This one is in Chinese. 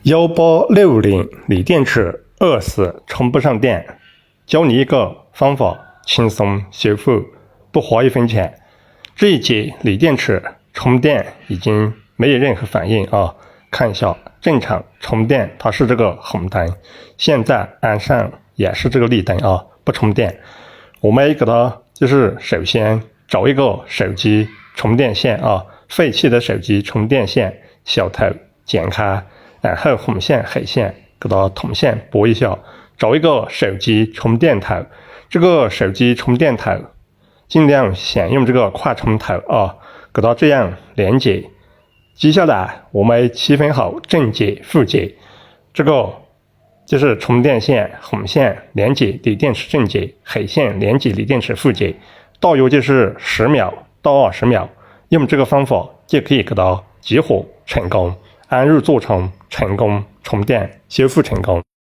1860锂电池饿死充不上电，教你一个方法，轻松修复，不花1分钱。这一节锂电池充电已经没有任何反应啊，看一下正常充电它是这个红灯，现在按上也是这个绿灯啊，不充电。我们给它就是首先找一个手机充电线啊，废弃的手机充电线小头剪开，然后红线黑线给它铜线拨一下，找一个手机充电头，这个手机充电头尽量选用这个快充头啊，给它这样连接。接下来我们区分好正极负极，这个就是充电线红线连接锂电池正极，黑线连接锂电池负极，大约就是10秒到20秒，用这个方法就可以给它激活成功，安入座充成功充电修复成功。